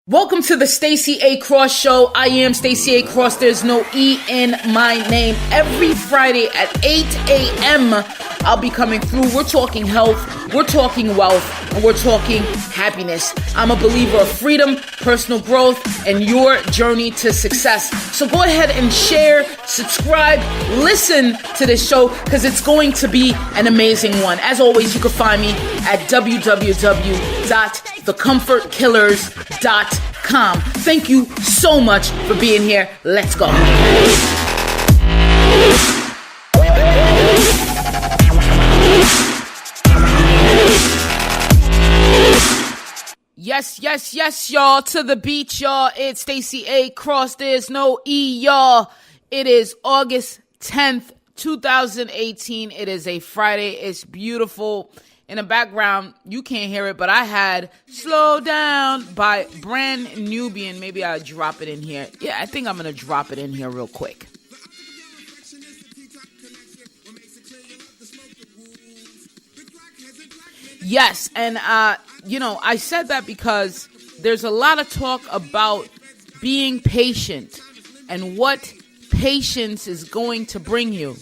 Welcome to the Stacy A Cross Show. I am Stacy A Cross. There's no E in my name. Every Friday at 8 a.m., I'll be coming through. We're talking health, we're talking wealth, and we're talking happiness. I'm a believer of freedom, personal growth, and your journey to success. So go ahead and share, subscribe, listen to this show because it's going to be an amazing one. As always, you can find me at www.thecomfortkillers.com. Thank you so much for being here. Let's go. Yes, y'all. To the beach, y'all. It's Stacy A Cross. There's no E, y'all. It is August 10th, 2018. It is a Friday. It's beautiful. In the background, you can't hear it, but I had Slow Down by Brand Nubian. Maybe I'll drop it in here. Yeah, I think I'm going to drop it in here real quick. Yes, and, I said that because there's a lot of talk about being patient and what patience is going to bring you.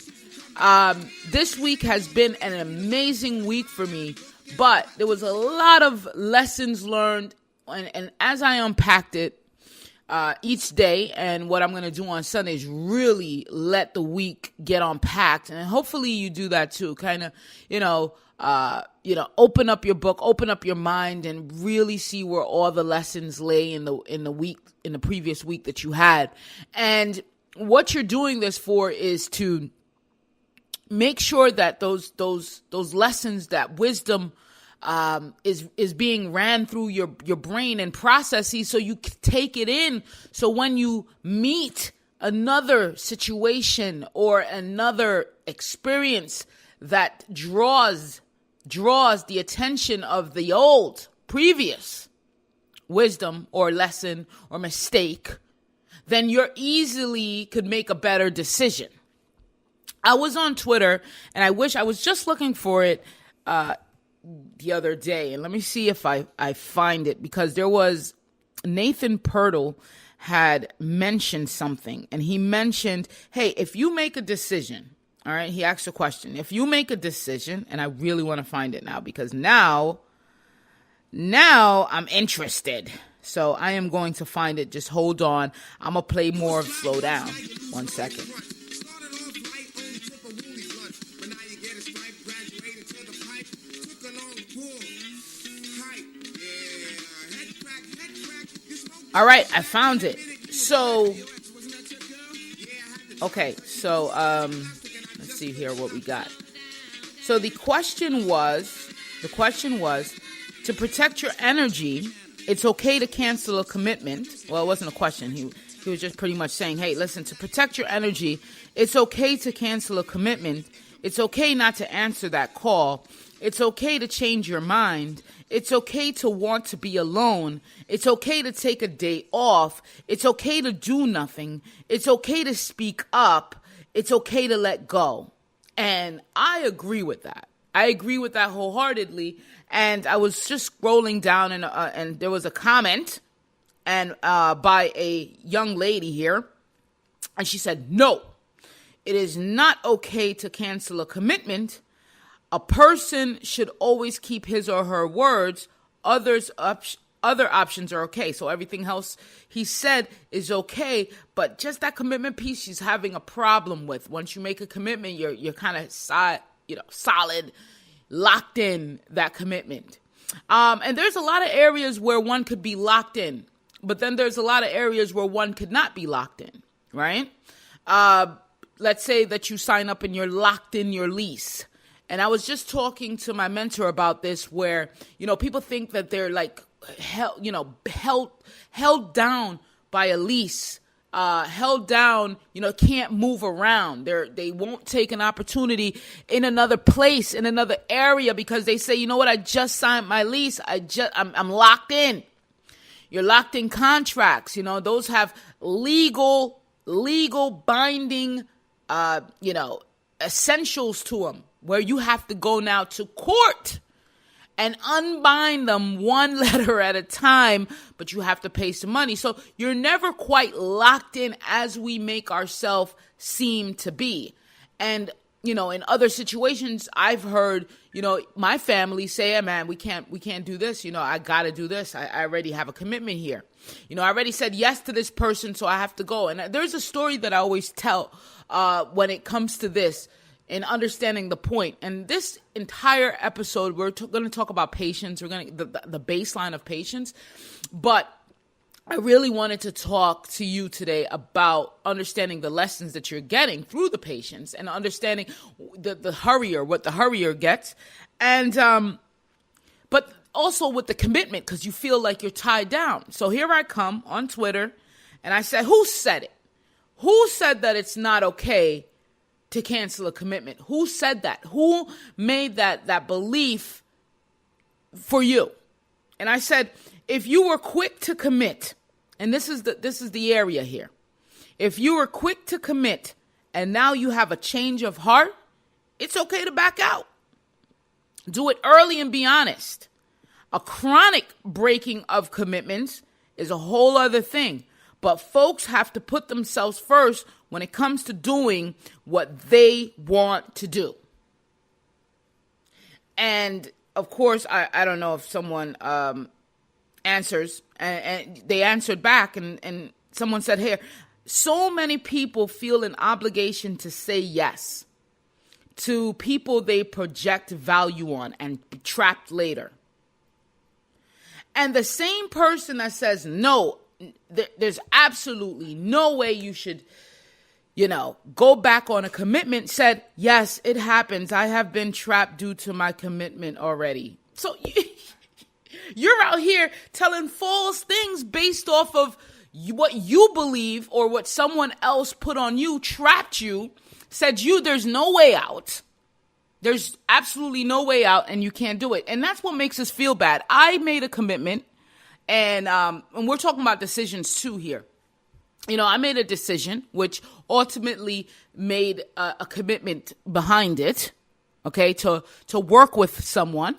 This week has been an amazing week for me, but there was a lot of lessons learned, and as I unpacked it each day, and what I'm going to do on Sunday is really let the week get unpacked, and hopefully you do that too, kind of, open up your book, open up your mind, and really see where all the lessons lay in the previous week that you had. And what you're doing this for is to make sure that those lessons, that wisdom is being ran through your brain and processes, so you take it in. So when you meet another situation or another experience that draws the attention of the old previous wisdom or lesson or mistake, then you easily could make a better decision. I was on Twitter, and I was just looking for it the other day, and let me see if I find it, because there was Nathan Pirtle had mentioned something, and he mentioned, hey, if you make a decision, all right, he asked a question, if you make a decision, and I really want to find it now, because now I'm interested. So I am going to find it. Just hold on. I'm going to play more of Slow Down. 1 second. All right, I found it. So, let's see here what we got. So the question was, to protect your energy, it's okay to cancel a commitment. Well, it wasn't a question. He was just pretty much saying, hey, listen, to protect your energy, it's okay to cancel a commitment. It's okay not to answer that call. It's okay to change your mind. It's okay to want to be alone. It's okay to take a day off. It's okay to do nothing. It's okay to speak up. It's okay to let go. And I agree with that. I agree with that wholeheartedly. And I was just scrolling down, and there was a comment by a young lady here. And she said, no, it is not okay to cancel a commitment. A person should always keep his or her words. Other options are okay. So everything else he said is okay, but just that commitment piece she's having a problem with. Once you make a commitment, you're kind of solid, locked in that commitment. And there's a lot of areas where one could be locked in, but then there's a lot of areas where one could not be locked in, right? Let's say that you sign up and you're locked in your lease. And I was just talking to my mentor about this, where, people think that they're like held down by a lease, held down, can't move around. They won't take an opportunity in another place, in another area, because they say, you know what, I just signed my lease. I'm locked in. You're locked in contracts. Those have legal binding, essentials to them, where you have to go now to court and unbind them one letter at a time, but you have to pay some money. So you're never quite locked in as we make ourselves seem to be. And, in other situations, I've heard, my family say, hey, man, we can't do this. I got to do this. I already have a commitment here. I already said yes to this person, so I have to go. And there's a story that I always tell when it comes to this, in understanding the point. And this entire episode, we're going to talk about patience. We're going to the baseline of patience. But I really wanted to talk to you today about understanding the lessons that you're getting through the patience and understanding what the hurrier gets. And, but also with the commitment, because you feel like you're tied down. So here I come on Twitter and I said, who said it? Who said that it's not okay to cancel a commitment? Who said that? Who made that belief for you? And I said, if you were quick to commit, and this is the area here. If you were quick to commit and now you have a change of heart, it's okay to back out. Do it early and be honest. A chronic breaking of commitments is a whole other thing. But folks have to put themselves first when it comes to doing what they want to do. And of course, I don't know if someone answers, and they answered back, and someone said, here, so many people feel an obligation to say yes to people they project value on and be trapped later. And the same person that says, no, there's absolutely no way you should, go back on a commitment, said, yes, it happens. I have been trapped due to my commitment already. So you're out here telling false things based off of what you believe or what someone else put on you, trapped you, said there's no way out. There's absolutely no way out and you can't do it. And that's what makes us feel bad. I made a commitment, and we're talking about decisions too here. I made a decision which ultimately made a commitment behind it, okay, to work with someone.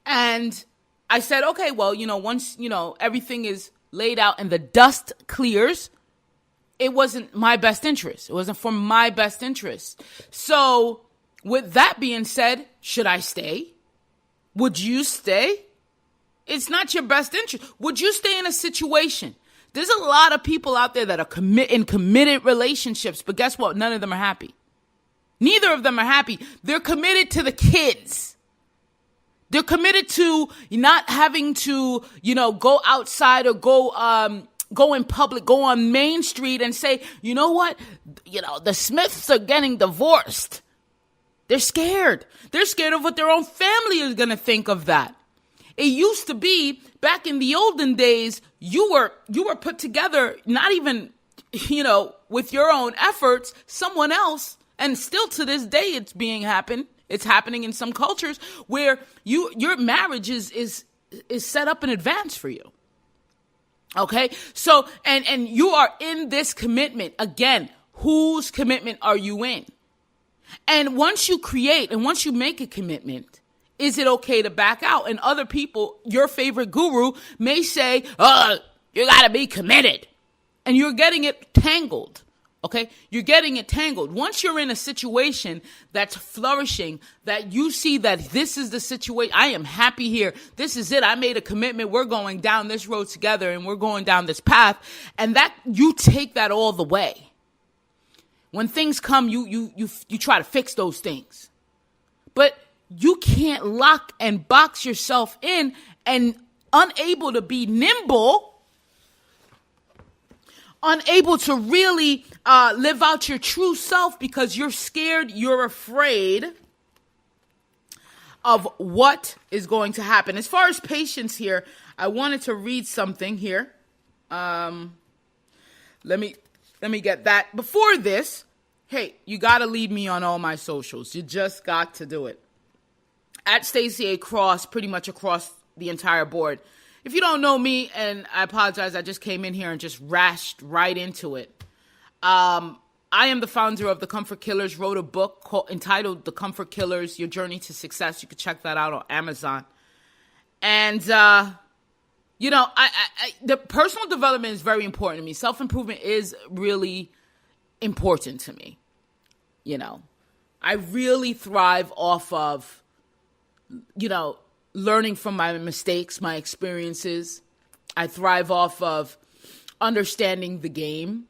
And I said, okay, well, once, everything is laid out and the dust clears, it wasn't my best interest. It wasn't for my best interest. So with that being said, should I stay? Would you stay? It's not your best interest. Would you stay in a situation? There's a lot of people out there that are in committed relationships, but guess what? None of them are happy. Neither of them are happy. They're committed to the kids. They're committed to not having to, go outside or go in public, go on Main Street and say, you know what? The Smiths are getting divorced. They're scared. They're scared of what their own family is going to think of that. It used to be back in the olden days, you were put together, not even, with your own efforts, someone else. And still to this day, it's happening in some cultures where your marriage is set up in advance for you. Okay. So, and you are in this commitment. Again, whose commitment are you in? And once you make a commitment, is it okay to back out? And other people, your favorite guru, may say, you got to be committed. And you're getting it tangled. Okay? You're getting it tangled. Once you're in a situation that's flourishing, that you see that this is the situation, I am happy here. This is it. I made a commitment. We're going down this road together and we're going down this path. And that you take that all the way. When things come, you try to fix those things. But you can't lock and box yourself in and unable to be nimble, unable to really live out your true self because you're scared, you're afraid of what is going to happen. As far as patience here, I wanted to read something here. Let me get that. Before this, hey, you got to lead me on all my socials. You just got to do it. At Stacy A Cross, pretty much across the entire board. If you don't know me, and I apologize, I just came in here and just rashed right into it. I am the founder of The Comfort Killers, wrote a book entitled The Comfort Killers, Your Journey to Success. You can check that out on Amazon. And, the personal development is very important to me. Self-improvement is really important to me. I really thrive off of, learning from my mistakes, my experiences. I thrive off of understanding the game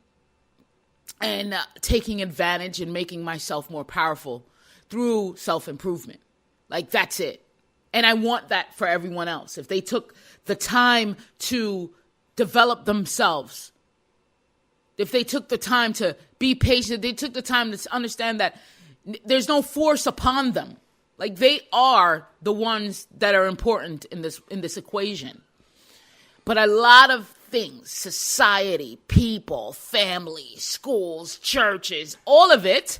and taking advantage and making myself more powerful through self-improvement. Like, that's it. And I want that for everyone else. If they took the time to develop themselves, if they took the time to be patient, they took the time to understand that there's no force upon them. Like, they are the ones that are important in this equation. But a lot of things, society, people, family, schools, churches, all of it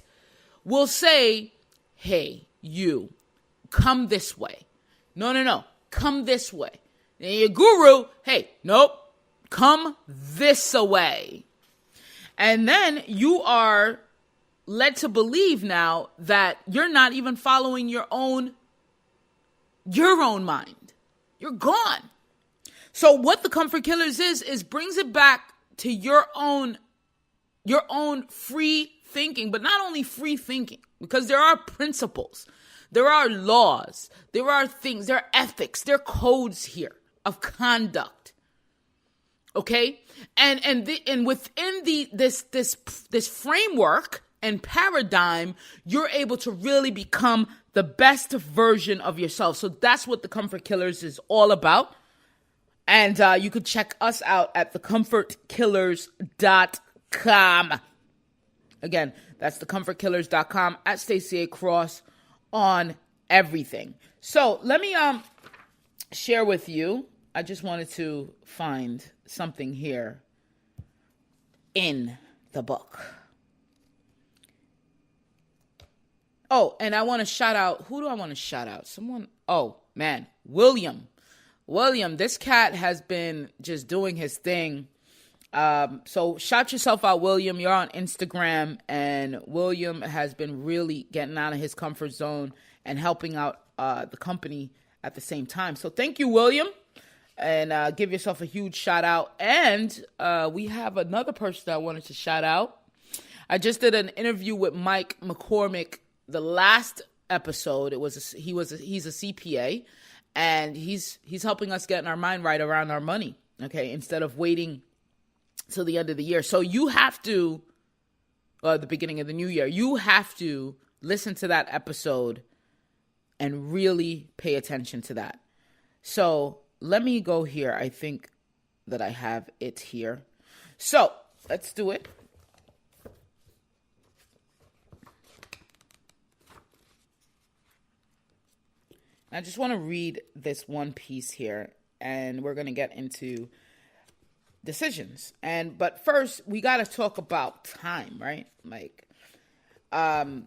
will say, hey, you, come this way. No, come this way. And your guru, hey, nope, come this way. And then you are led to believe now that you're not even following your own mind. You're gone. So what the Comfort Killers is brings it back to your own free thinking, but not only free thinking, because there are principles, there are laws, there are things, there are ethics, there are codes here of conduct. Okay? And within this framework and paradigm, you're able to really become the best version of yourself. So that's what the Comfort Killers is all about. And you could check us out at thecomfortkillers.com. Again, that's thecomfortkillers.com, at Stacy A Cross on everything. So let me share with you. I just wanted to find something here in the book. Oh, and I want to shout out. Who do I want to shout out? Someone. Oh, man. William, this cat has been just doing his thing. So shout yourself out, William. You're on Instagram, and William has been really getting out of his comfort zone and helping out the company at the same time. So thank you, William, and give yourself a huge shout out. And we have another person that I wanted to shout out. I just did an interview with Mike McCormick. The last episode, he's a CPA. And he's helping us get our mind right around our money, okay, instead of waiting till the end of the year. So you have to, the beginning of the new year, you have to listen to that episode and really pay attention to that. So let me go here. I think that I have it here. So let's do it. I just want to read this one piece here, and we're going to get into decisions. But first, we got to talk about time, right? Like, what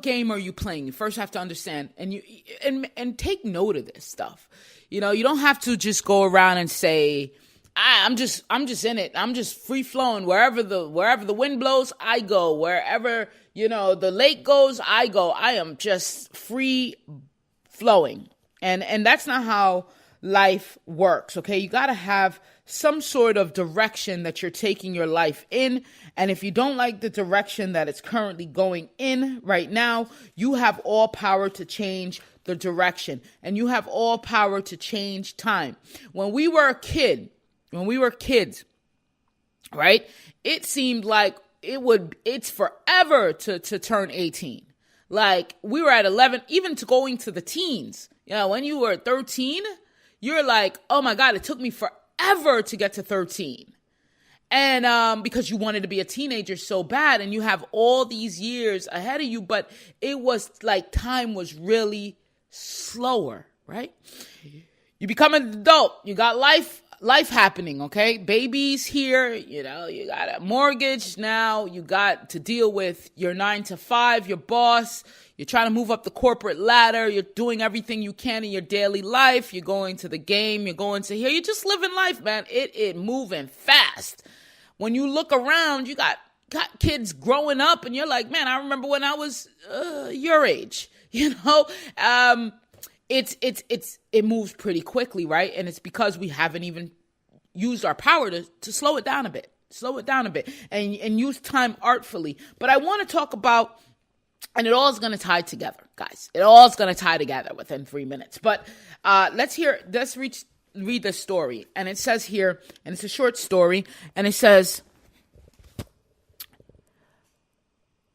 game are you playing? You first have to understand, and take note of this stuff. You don't have to just go around and say, I'm just in it. I'm just free flowing. Wherever the wind blows, I go. Wherever, the lake goes, I go. I am just free flowing. And that's not how life works, okay? You got to have some sort of direction that you're taking your life in. And if you don't like the direction that it's currently going in right now, you have all power to change the direction. And you have all power to change time. When we were kids, right, it seemed like it's forever to turn 18. Like, we were at 11, even to going to the teens. When you were 13, you're like, oh my God, it took me forever to get to 13. And because you wanted to be a teenager so bad, and you have all these years ahead of you, but it was like time was really slower, right? You become an adult, you got life happening, okay? Baby's here, you got a mortgage now, you got to deal with your 9 to 5, your boss, you're trying to move up the corporate ladder, you're doing everything you can in your daily life, you're going to the game, you're going to here, you're just living life, man. It moving fast. When you look around, you got kids growing up, and you're like, man, I remember when I was your age. You know, it moves pretty quickly, right? And it's because we haven't even used our power to slow it down a bit. And use time artfully. But I want to talk about, and it all is going to tie together, guys. It all is going to tie together within 3 minutes. But let's read the story. And it says here, and it's a short story, and it says,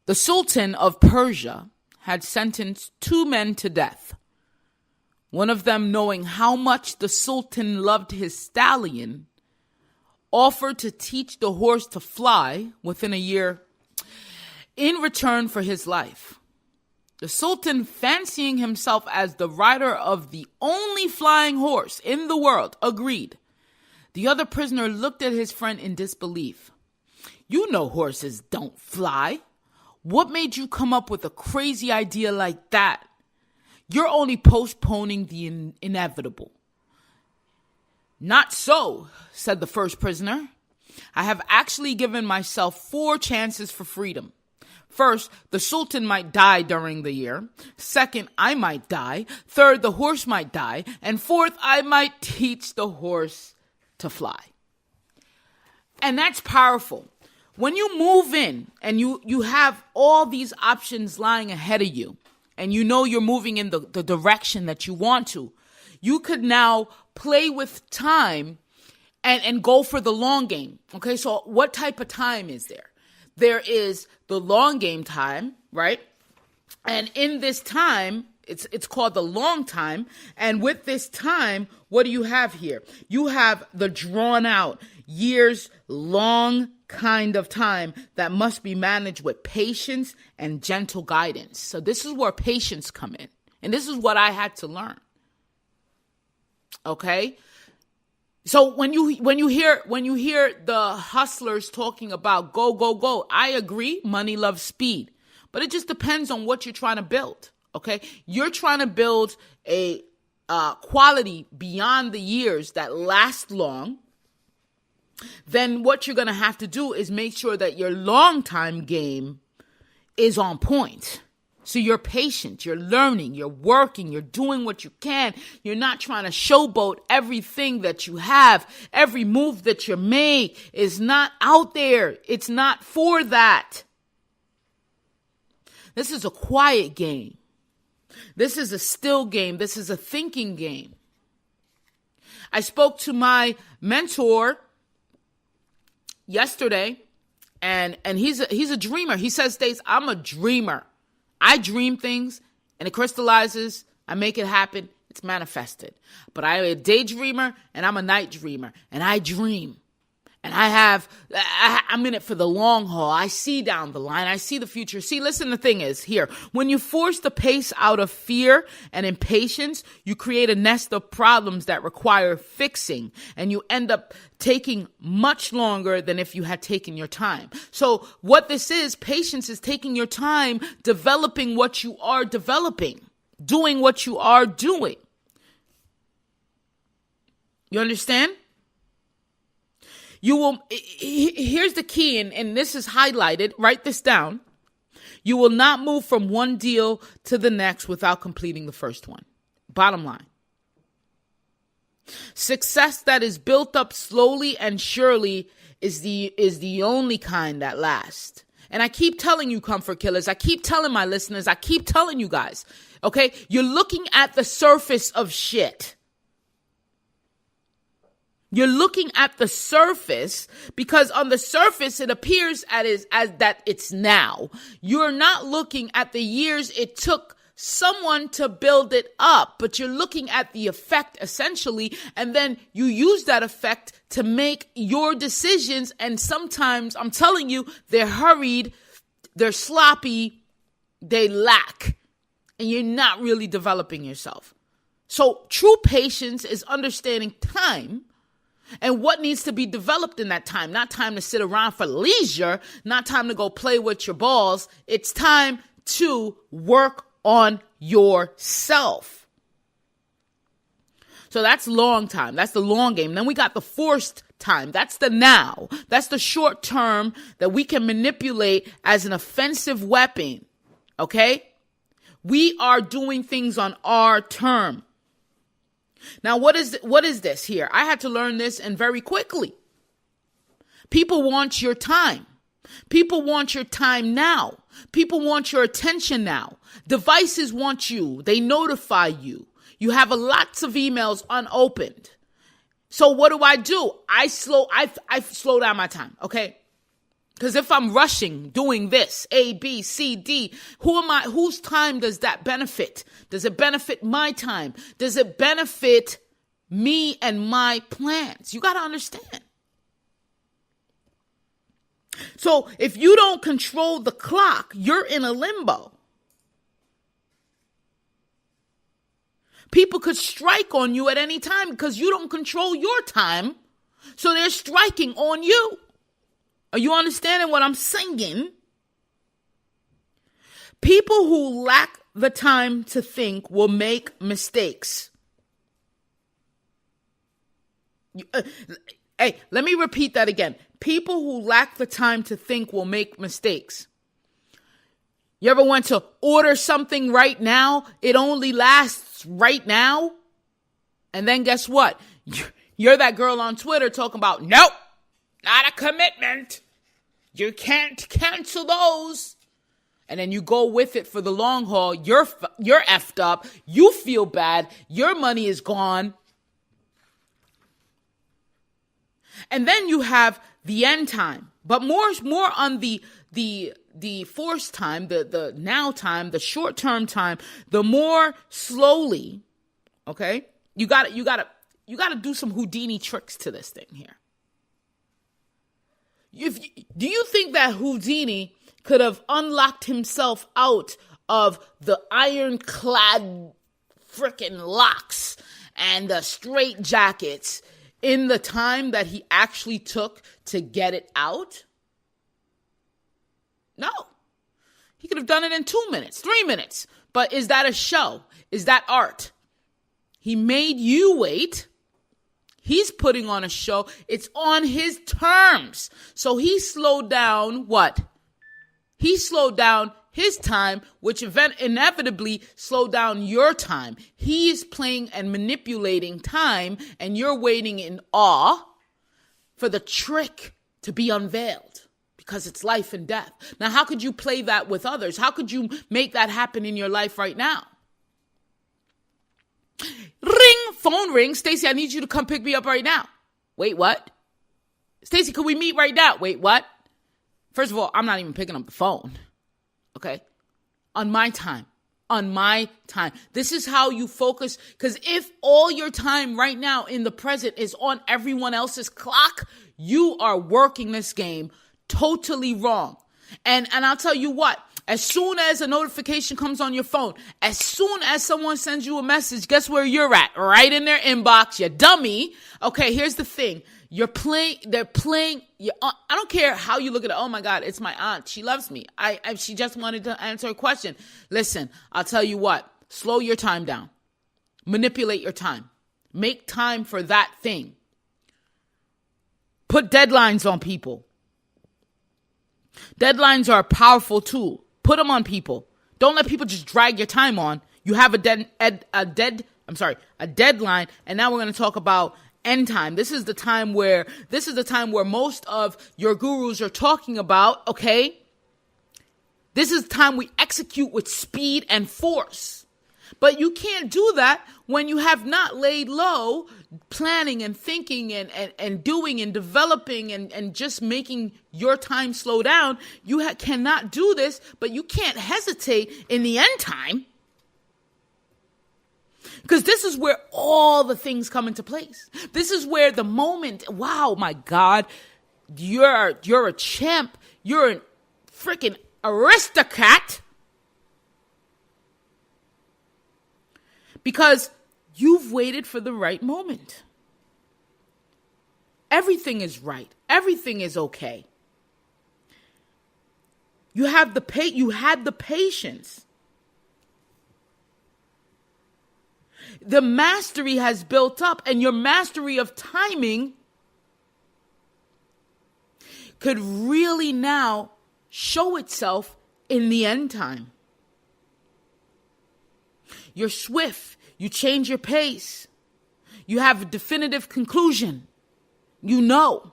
the Sultan of Persia had sentenced 2 men to death. One of them, knowing how much the Sultan loved his stallion, offered to teach the horse to fly within a year in return for his life. The Sultan, fancying himself as the rider of the only flying horse in the world, agreed. The other prisoner looked at his friend in disbelief. You know horses don't fly. What made you come up with a crazy idea like that? You're only postponing the inevitable. Not so, said the first prisoner. I have actually given myself 4 chances for freedom. First, the Sultan might die during the year. Second, I might die. Third, the horse might die. And fourth, I might teach the horse to fly. And that's powerful. When you move in and you have all these options lying ahead of you, and you know you're moving in the direction that you want to, you could now play with time and go for the long game. Okay, so what type of time is there? There is the long game time, right? And in this time, it's called the long time. And with this time, what do you have here? You have the drawn out, years long kind of time that must be managed with patience and gentle guidance. So this is where patience come in. And this is what I had to learn. Okay? So when you hear the hustlers talking about go, I agree, money loves speed. But it just depends on what you're trying to build. Okay? You're trying to build a quality beyond the years that last long. Then what you're going to have to do is make sure that your long time game is on point. So you're patient, you're learning, you're working, you're doing what you can. You're not trying to showboat everything that you have. Every move that you make is not out there. It's not for that. This is a quiet game. This is a still game. This is a thinking game. I spoke to my mentor yesterday, and he's a dreamer. He says, Stace, I'm a dreamer. I dream things, and it crystallizes. I make it happen. It's manifested. But I'm a daydreamer, and I'm a night dreamer, and I dream. And I'm in it for the long haul. I see down the line. I see the future. See, listen, the thing is here, when you force the pace out of fear and impatience, you create a nest of problems that require fixing, and you end up taking much longer than if you had taken your time. So what this is, patience is taking your time, developing what you are developing, doing what you are doing. You understand? You will, here's the key, and this is highlighted. Write this down. You will not move from one deal to the next without completing the first one. Bottom line. Success that is built up slowly and surely is the only kind that lasts. And I keep telling you, comfort killers, I keep telling my listeners, I keep telling you guys, okay? You're looking at the surface of shit. You're looking at the surface because on the surface it appears as that it's now. You're not looking at the years it took someone to build it up, but you're looking at the effect essentially, and then you use that effect to make your decisions. And sometimes, I'm telling you, they're hurried, they're sloppy, they lack, and you're not really developing yourself. So true patience is understanding time and what needs to be developed in that time. Not time to sit around for leisure, not time to go play with your balls. It's time to work on yourself. So that's long time. That's the long game. Then we got the forced time. That's the now. That's the short term that we can manipulate as an offensive weapon. Okay? We are doing things on our term. Now, what is this here? I had to learn this, and very quickly. People want your time. People want your time now. People want your attention now. Devices want you. They notify you. You have lots of emails unopened. So what do? I slow down my time, okay? Because if I'm rushing, doing this, A, B, C, D, whose time does that benefit? Does it benefit my time? Does it benefit me and my plans? You got to understand. So if you don't control the clock, you're in a limbo. People could strike on you at any time because you don't control your time. So they're striking on you. Are you understanding what I'm saying? People who lack the time to think will make mistakes. Hey, let me repeat that again. People who lack the time to think will make mistakes. You ever went to order something right now? It only lasts right now. And then guess what? You're that girl on Twitter talking about, nope, not a commitment. You can't cancel those. And then you go with it for the long haul. You're effed up. You feel bad. Your money is gone. And then you have the end time, but more on the forced time, the now time, the short term time. The more slowly, okay. You got to do some Houdini tricks to this thing here. Do you think that Houdini could have unlocked himself out of the ironclad freaking locks and the straight jackets in the time that he actually took to get it out? No. He could have done it in 2 minutes, 3 minutes. But is that a show? Is that art? He made you wait. He's putting on a show. It's on his terms. So he slowed down what? He slowed down his time, which inevitably slowed down your time. He is playing and manipulating time, and you're waiting in awe for the trick to be unveiled because it's life and death. Now, how could you play that with others? How could you make that happen in your life right now? Ring, phone ring. Stacy, I need you to come pick me up right now. Wait, what? Stacy, could we meet right now? Wait, what? First of all, I'm not even picking up the phone. Okay? On my time. This is how you focus. Because if all your time right now in the present is on everyone else's clock, you are working this game totally wrong. And I'll tell you what. As soon as a notification comes on your phone, as soon as someone sends you a message, guess where you're at? Right in their inbox, you dummy. Okay, here's the thing. They're playing. I don't care how you look at it. Oh my God, it's my aunt. She loves me. She just wanted to answer a question. Listen, I'll tell you what. Slow your time down. Manipulate your time. Make time for that thing. Put deadlines on people. Deadlines are a powerful tool. Put them on people. Don't let people just drag your time on. You have a deadline, and now we're going to talk about end time. This is the time where most of your gurus are talking about, okay? This is the time we execute with speed and force. But you can't do that when you have not laid low, planning and thinking and doing and developing and just making your time slow down. You cannot do this, but you can't hesitate in the end time. Because this is where all the things come into place. This is where the moment, wow, my God, you're a champ. You're a freaking aristocrat. Because you've waited for the right moment. Everything is right. Everything is okay. You had the patience. The mastery has built up, and your mastery of timing could really now show itself in the end time. You're swift. You change your pace. You have a definitive conclusion. You know.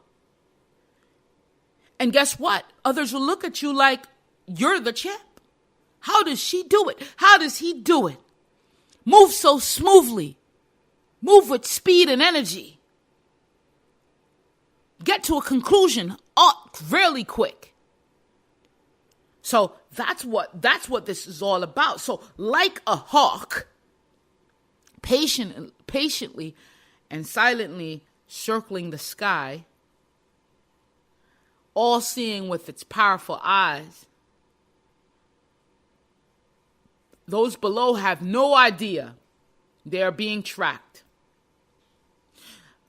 And guess what? Others will look at you like you're the champ. How does she do it? How does he do it? Move so smoothly. Move with speed and energy. Get to a conclusion really quick. So that's what this is all about. So like a hawk, patiently and silently circling the sky, all seeing with its powerful eyes, those below have no idea they are being tracked.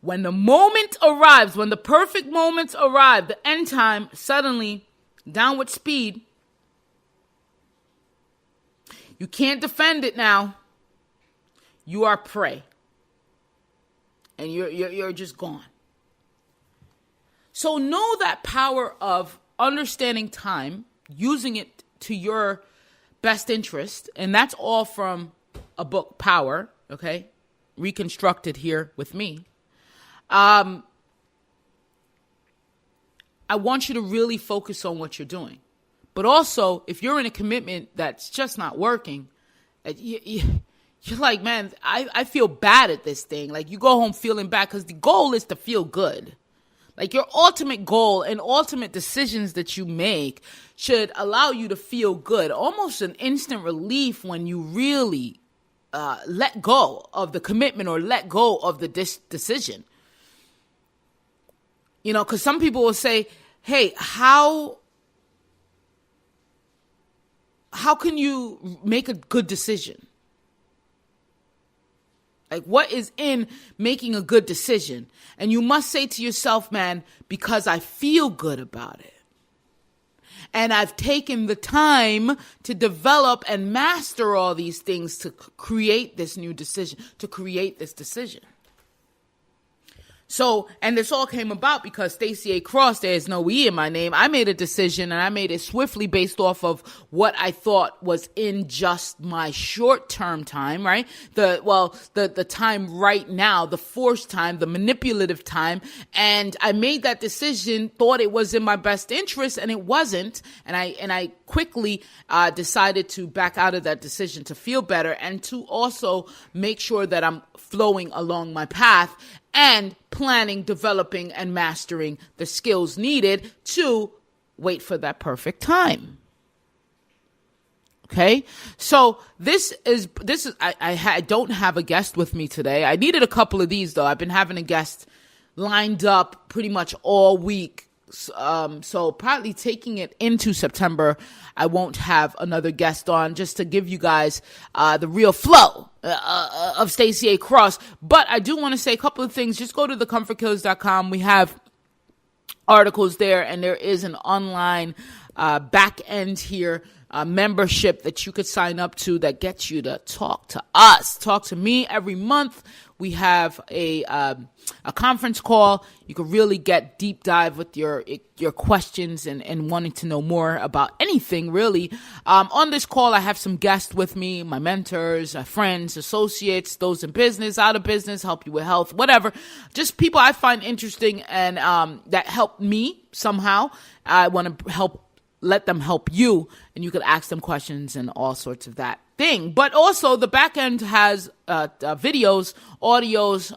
When the moment arrives, when the perfect moments arrive, the end time, suddenly, downward speed, you can't defend it now. You are prey. And you're just gone. So know that power of understanding time, using it to your best interest, and that's all from a book, Power, okay? Reconstructed here with me. I want you to really focus on what you're doing. But also, if you're in a commitment that's just not working, you're like, man, I feel bad at this thing. Like, you go home feeling bad because the goal is to feel good. Like, your ultimate goal and ultimate decisions that you make should allow you to feel good. Almost an instant relief when you really let go of the commitment or let go of the decision. You know, because some people will say, hey, how can you make a good decision? Like, what is in making a good decision? And you must say to yourself, man, because I feel good about it. And I've taken the time to develop and master all these things to create this new decision, to create this decision. So, and this all came about because Stacy A. Cross, there is no E in my name. I made a decision and I made it swiftly based off of what I thought was in just my short-term time, right? The time right now, the forced time, the manipulative time. And I made that decision, thought it was in my best interest, and it wasn't. And I quickly decided to back out of that decision to feel better and to also make sure that I'm flowing along my path and planning, developing, and mastering the skills needed to wait for that perfect time. Okay, so this is I don't have a guest with me today. I needed a couple of these though. I've been having a guest lined up pretty much all week. So probably taking it into September, I won't have another guest on, just to give you guys the real flow of Stacy A. Cross. But I do want to say a couple of things. Just go to thecomfortkillers.com. We have articles there, and there is an online back end here membership that you could sign up to that gets you to talk to us, talk to me every month. We have a conference call. You can really get deep dive with your questions and wanting to know more about anything, really. On this call, I have some guests with me, my mentors, friends, associates, those in business, out of business, help you with health, whatever. Just people I find interesting and that help me somehow. I want to let them help you, and you could ask them questions and all sorts of that thing. But also the back end has videos, audios,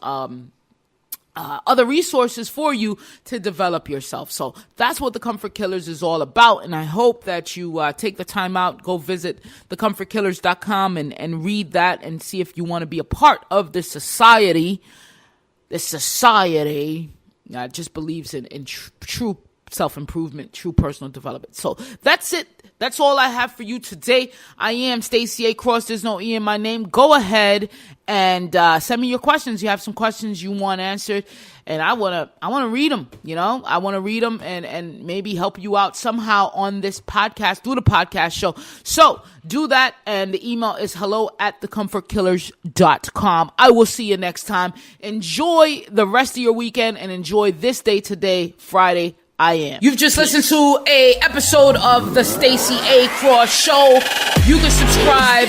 other resources for you to develop yourself. So that's what the Comfort Killers is all about. And I hope that you take the time out, go visit thecomfortkillers.com and read that and see if you want to be a part of this society. This society just believes in true self-improvement, true personal development. So that's it. That's all I have for you today. I am Stacy A. Cross. There's no E in my name. Go ahead and send me your questions. You have some questions you want answered, and I want to read them. You know, I want to read them and maybe help you out somehow on this podcast, through the podcast show. So do that, and the email is hello@thecomfortkillers.com. I will see you next time. Enjoy the rest of your weekend and enjoy this day today, Friday. I am. You've just listened to a episode of the Stacy A. Cross Show. You can subscribe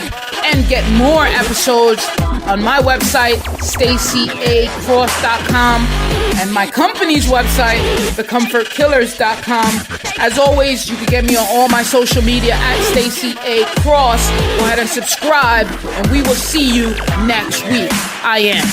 and get more episodes on my website, stacyacross.com, and my company's website, thecomfortkillers.com. As always, you can get me on all my social media at Stacy A. Cross. Go ahead and subscribe, and we will see you next week. I am.